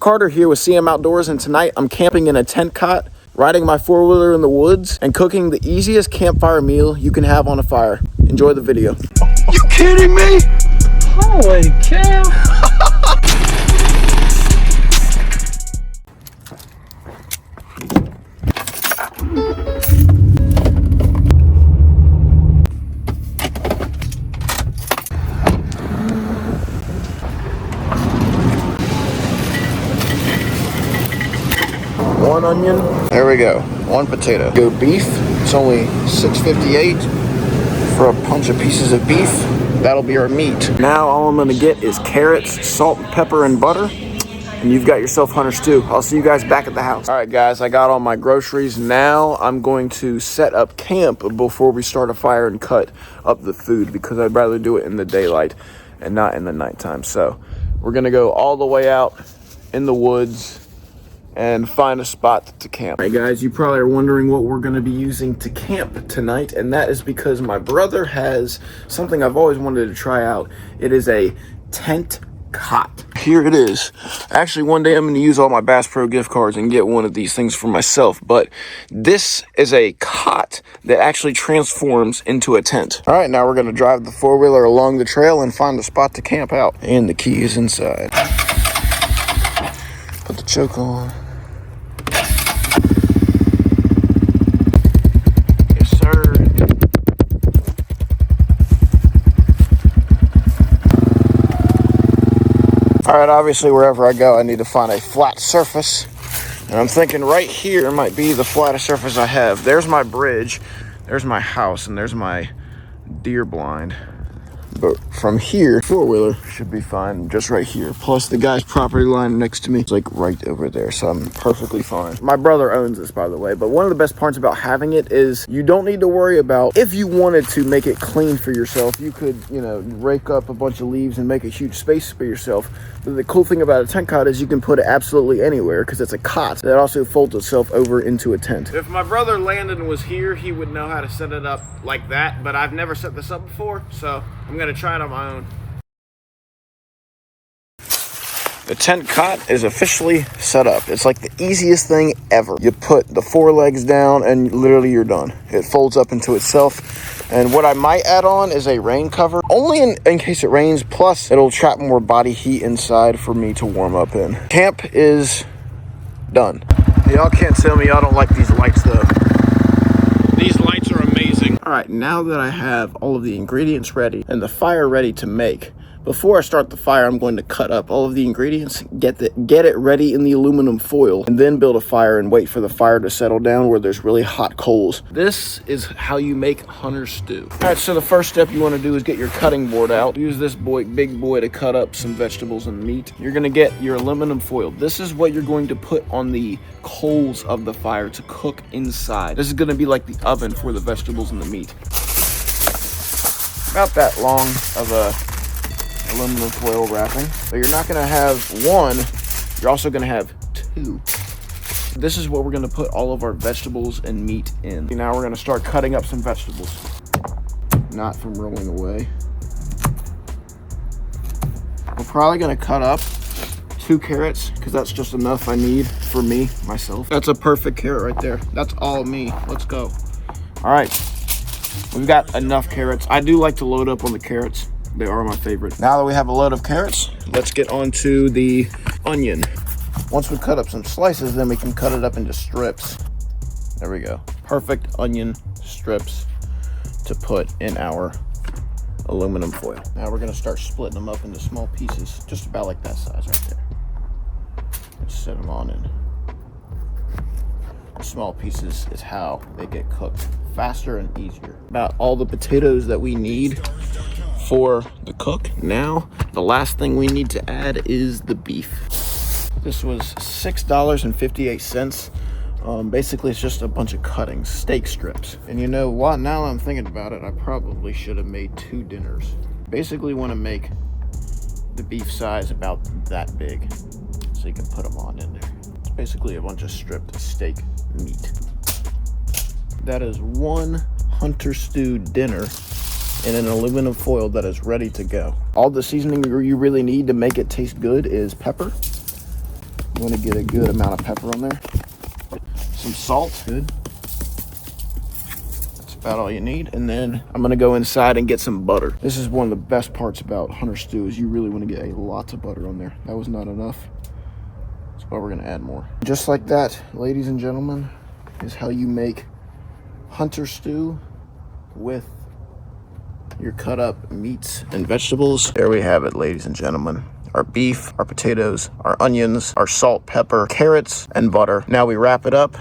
Carter here with CM Outdoors, and tonight I'm camping in a tent cot, riding my four-wheeler in the woods, and cooking the easiest campfire meal you can have on a fire. Enjoy the video. You kidding me? Holy cow! One onion, there we go. One potato. Go beef, it's only $6.58 for a bunch of pieces of beef. That'll be our meat. Now all I'm gonna get is carrots, salt, pepper, and butter. And you've got yourself hunter stew. I'll see you guys back at the house. All right, guys, I got all my groceries. Now I'm going to set up camp before we start a fire and cut up the food, because I'd rather do it in the daylight and not in the nighttime. So we're gonna go all the way out in the woods and find a spot to camp. All right, guys, you probably are wondering what we're gonna be using to camp tonight, and that is because my brother has something I've always wanted to try out. It is a tent cot. Here it is. Actually, one day I'm gonna use all my Bass Pro gift cards and get one of these things for myself, but this is a cot that actually transforms into a tent. All right, now we're gonna drive the four-wheeler along the trail and find a spot to camp out. And the key is inside. Put the choke on. Yes, sir. All right, obviously wherever I go, I need to find a flat surface. And I'm thinking right here might be the flattest surface I have. There's my bridge, there's my house, and there's my deer blind. But from here, four-wheeler should be fine just right here. Plus the guy's property line next to me is like right over there, so I'm perfectly fine. My brother owns this, by the way, but one of the best parts about having it is you don't need to worry about, if you wanted to make it clean for yourself, you could, you know, rake up a bunch of leaves and make a huge space for yourself. But the cool thing about a tent cot is you can put it absolutely anywhere, because it's a cot that also folds itself over into a tent. If my brother Landon was here, he would know how to set it up like that, but I've never set this up before, so I'm gonna try it on my own. The tent cot is officially set up. It's like the easiest thing ever. You put the four legs down and literally you're done. It folds up into itself. And what I might add on is a rain cover, only in case it rains, plus it'll trap more body heat inside for me to warm up in. Camp is done. Y'all can't tell me y'all don't like these lights though. These lights are amazing. All right, now that I have all of the ingredients ready and the fire ready to make, before I start the fire, I'm going to cut up all of the ingredients, get it ready in the aluminum foil, and then build a fire and wait for the fire to settle down where there's really hot coals. This is how you make hunter stew. All right, so the first step you want to do is get your cutting board out. Use this big boy to cut up some vegetables and meat. You're going to get your aluminum foil. This is what you're going to put on the coals of the fire to cook inside. This is going to be like the oven for the vegetables and the meat. About that long of a aluminum foil wrapping. So you're not going to have one, you're also going to have two. This is what we're going to put all of our vegetables and meat in. Now we're going to start cutting up some vegetables. Not from rolling away. We're probably going to cut up 2 carrots, because that's just enough I need for me, myself. That's a perfect carrot right there. That's all me. Let's go. All right. We've got enough carrots. I do like to load up on the carrots. They are my favorite. Now that we have a load of carrots, let's get on to the onion. Once we cut up some slices, then we can cut it up into strips. There we go. Perfect onion strips to put in our aluminum foil. Now we're gonna start splitting them up into small pieces, just about like that size right there. Let's set them on in. Small pieces is how they get cooked faster and easier. About all the potatoes that we need for the cook. Now the last thing we need to add is the beef. This was $6.58. Basically it's just a bunch of cuttings, steak strips. And you know what, now that I'm thinking about it, I probably should have made 2 dinners. Basically want to make the beef size about that big so you can put them on in there. It's basically a bunch of stripped steak meat. That is one hunter stew dinner in an aluminum foil that is ready to go. All the seasoning you really need to make it taste good is pepper, You want to get a good amount of pepper on there. Some salt, good. That's about all you need. And then I'm gonna go inside and get some butter. This is one of the best parts about hunter stew is you really want to get a lot of butter on there. That was not enough. That's why we're gonna add more. Just like that, ladies and gentlemen, is how you make hunter stew with your cut up meats and vegetables. There we have it, ladies and gentlemen. Our beef, our potatoes, our onions, our salt, pepper, carrots, and butter. Now we wrap it up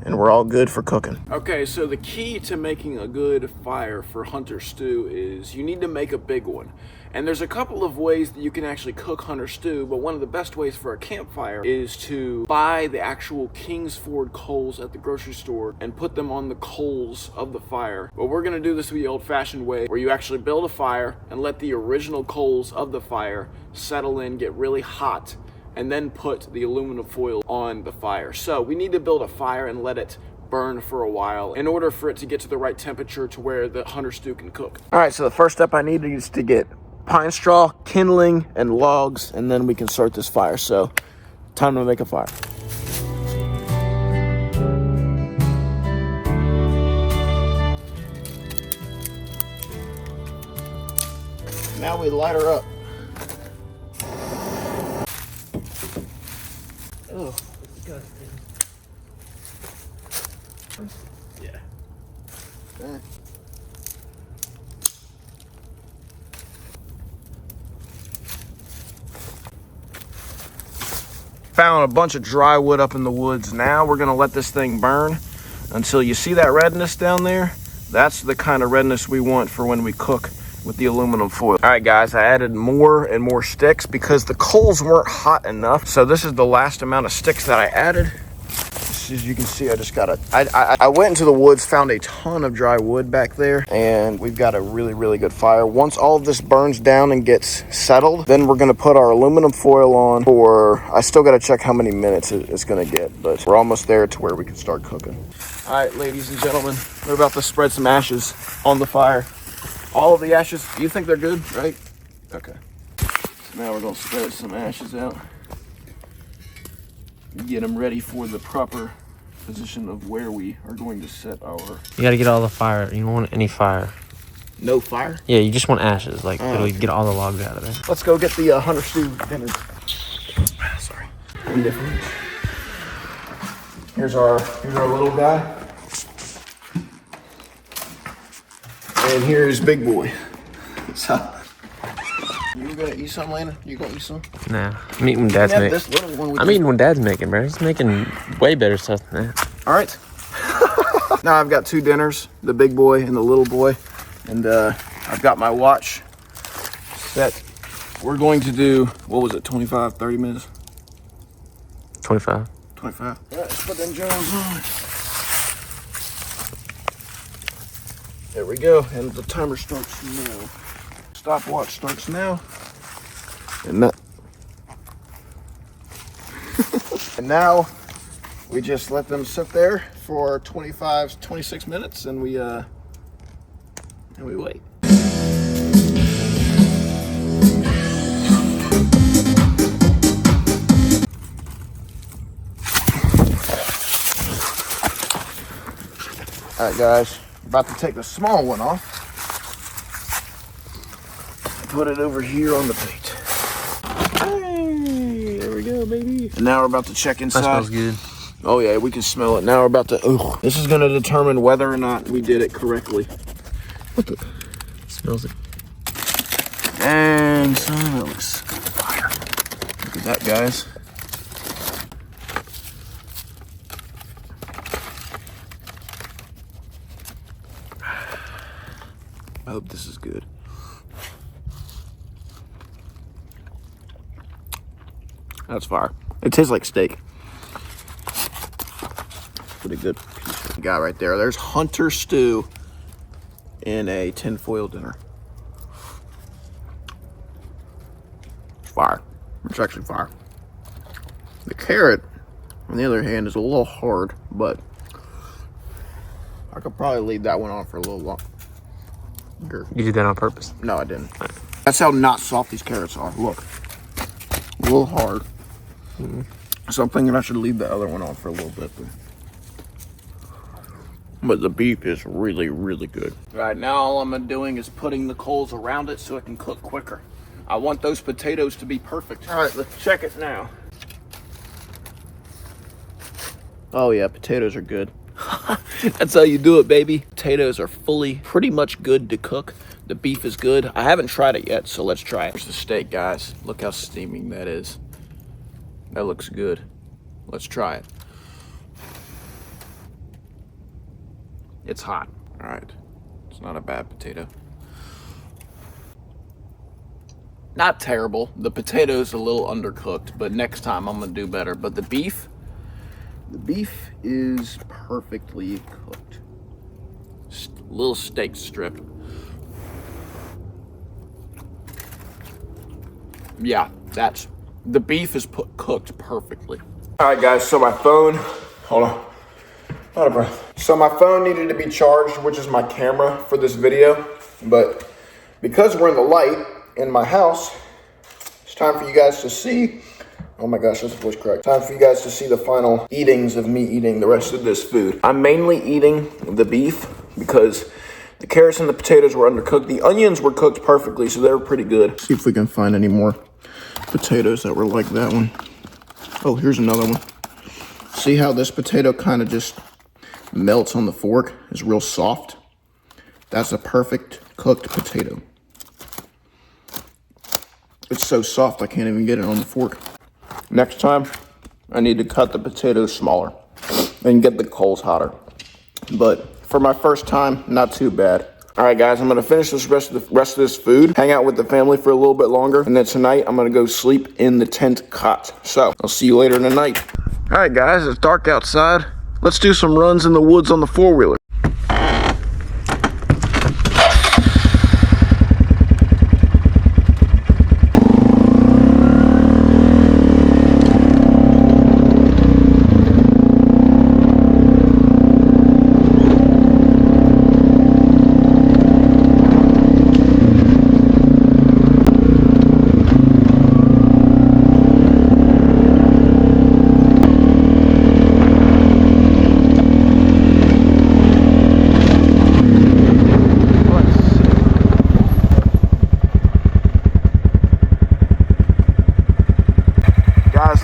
and we're all good for cooking. Okay, so the key to making a good fire for hunter stew is you need to make a big one. And there's a couple of ways that you can actually cook hunter stew, but one of the best ways for a campfire is to buy the actual Kingsford coals at the grocery store and put them on the coals of the fire. But we're gonna do this the old-fashioned way, where you actually build a fire and let the original coals of the fire settle in, get really hot, and then put the aluminum foil on the fire. So we need to build a fire and let it burn for a while in order for it to get to the right temperature to where the hunter stew can cook. All right, so the first step I need is to get pine straw, kindling, and logs, and then we can start this fire. So, time to make a fire. Now we light her up. Oh, disgusting. Yeah. Okay. Found a bunch of dry wood up in the woods. Now we're gonna let this thing burn until you see that redness down there. That's the kind of redness we want for when we cook with the aluminum foil. All right, guys, I added more and more sticks because the coals weren't hot enough. So this is the last amount of sticks that I added. As you can see, I just got I went into the woods, found a ton of dry wood back there, and we've got a really, really good fire. Once all of this burns down and gets settled, then we're gonna put our aluminum foil on for, I still gotta check how many minutes it's gonna get, but we're almost there to where we can start cooking. All right, ladies and gentlemen, we're about to spread some ashes on the fire. All of the ashes, you think they're good, right? Okay. So now we're gonna spread some ashes out. Get them ready for the proper position of where we are going to set our... You gotta get all the fire. You don't want any fire. No fire? Yeah, you just want ashes. Like, literally get all the logs out of there. Let's go get the hunter stew dinner. Sorry. Here's our little guy. And here's big boy. So, you gonna eat some, Lana? You gonna eat some? Nah, I'm eating when Dad's making. This little one I'm eating when Dad's making, bro. He's making way better stuff than that. All right. Now I've got two dinners, the big boy and the little boy. And I've got my watch set. We're going to do, what was it, 25, 30 minutes? 25. 25. All right, let's put them Jones on. There we go, and the timer starts now. Stopwatch starts now. And that. And now we just let them sit there for 25, 26 minutes, and we wait. All right, guys, about to take the small one off. Put it over here on the plate. Hey, there we go, baby. And now we're about to check inside. That smells good. Oh yeah, we can smell it. Now we're about to, this is gonna determine whether or not we did it correctly. Smells it. And so that looks fire. Look at that, guys. I hope this is good. That's fire. It tastes like steak. Pretty good piece of guy right there. There's hunter stew in a tinfoil dinner. It's fire. It's actually fire. The carrot, on the other hand, is a little hard, but I could probably leave that one on for a little longer. You did that on purpose? No, I didn't. That's how not soft these carrots are. Look. A little hard. So I'm thinking I should leave the other one on for a little bit. But the beef is really, really good. All right, now all I'm doing is putting the coals around it so it can cook quicker. I want those potatoes to be perfect. All right, let's check it now. Oh yeah, potatoes are good. That's how you do it, baby. Potatoes are fully pretty much good to cook. The beef is good. I haven't tried it yet, so let's try it. Here's the steak, guys. Look how steaming that is. That looks good. Let's try it. It's hot. All right. It's not a bad potato. Not terrible. The potato's a little undercooked, but next time I'm gonna do better. But the beef is perfectly cooked. Little steak strip. Yeah, the beef is cooked perfectly. All right, guys, so my phone, hold on, out of breath. So my phone needed to be charged, which is my camera for this video. But because we're in the light in my house, it's time for you guys to see, oh my gosh, this voice cracked. Time for you guys to see the final eatings of me eating the rest of this food. I'm mainly eating the beef because the carrots and the potatoes were undercooked. The onions were cooked perfectly, so they were pretty good. See if we can find any more potatoes that were like that one. Oh, here's another one. See how this potato kind of just melts on the fork? It's real soft. That's a perfect cooked potato. It's so soft I can't even get it on the fork. Next time, I need to cut the potatoes smaller and get the coals hotter. But for my first time, not too bad. All right, guys, I'm gonna finish this rest of this food, hang out with the family for a little bit longer, and then tonight I'm gonna go sleep in the tent cot. So I'll see you later tonight. All right, guys, it's dark outside. Let's do some runs in the woods on the four-wheeler.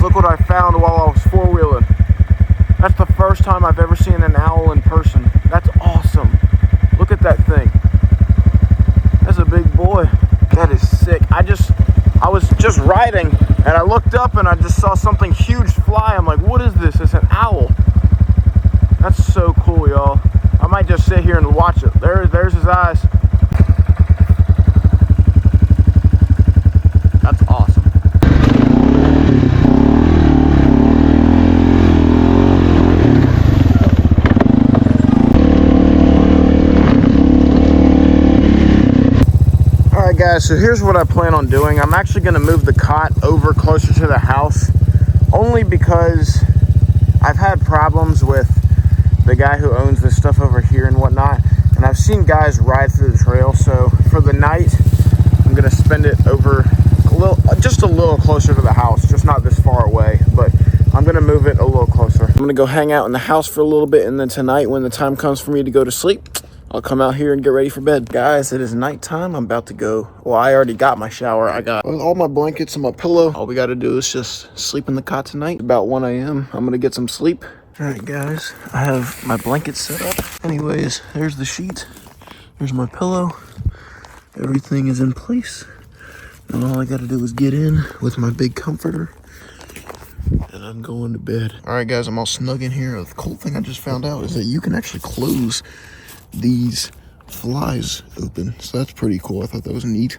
Look what I found while I was four-wheeling. That's the first time I've ever seen an owl in person. That's awesome. Look at that thing. That's a big boy. That is sick. I was just riding and I looked up and I just saw something huge fly. I'm like, what is this? It's an owl. That's so cool, y'all. I might just sit here and watch it. There's his eyes. That's awesome. Guys, so here's what I plan on doing. I'm actually going to move the cot over closer to the house, only because I've had problems with the guy who owns this stuff over here and whatnot, and I've seen guys ride through the trail. So for the night, I'm going to spend it over just a little closer to the house, just not this far away, but I'm going to move it a little closer. I'm going to go hang out in the house for a little bit, and then tonight when the time comes for me to go to sleep, I'll come out here and get ready for bed. Guys, it is nighttime. I'm about to go. Well, I already got my shower. I got all my blankets and my pillow. All we got to do is just sleep in the cot tonight. About 1 a.m. I'm going to get some sleep. All right, guys. I have my blankets set up. Anyways, there's the sheet. There's my pillow. Everything is in place. And all I got to do is get in with my big comforter. And I'm going to bed. All right, guys. I'm all snug in here. The cool thing I just found out is that you can actually close these flies open, so that's pretty cool. I thought that was neat,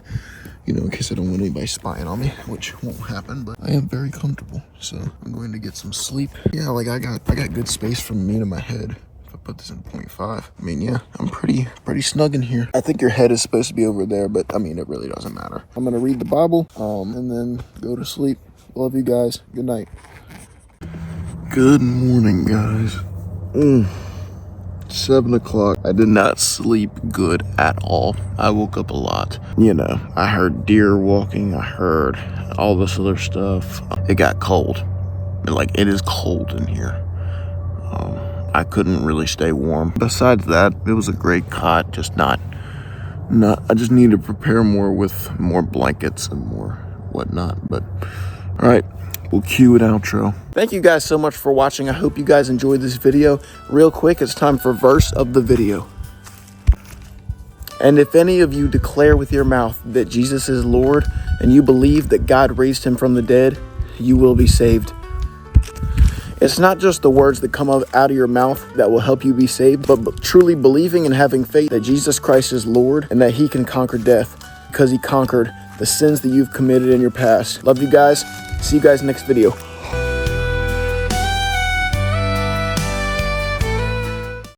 you know, in case I don't want anybody spying on me, which won't happen. But I am very comfortable, so I'm going to get some sleep. Yeah, like I got good space from me to my head. If I put this in 0.5, I mean, yeah, I'm pretty snug in here. I think your head is supposed to be over there, but I mean, it really doesn't matter. I'm gonna read the Bible, and then go to sleep. Love you guys. Good night. Good morning, guys. 7 o'clock. I did not sleep good at all. I woke up a lot. You know, I heard deer walking. I heard all this other stuff. It got cold. Like, it is cold in here. I couldn't really stay warm. Besides that, it was a great cot, just not, I just need to prepare more with more blankets and more whatnot. But, all right, we'll cue an outro. Thank you guys so much for watching. I hope you guys enjoyed this video. Real quick, it's time for verse of the video. And if any of you declare with your mouth that Jesus is Lord, and you believe that God raised him from the dead, you will be saved. It's not just the words that come out of your mouth that will help you be saved, but truly believing and having faith that Jesus Christ is Lord and that he can conquer death because he conquered the sins that you've committed in your past. Love you guys. See you guys next video.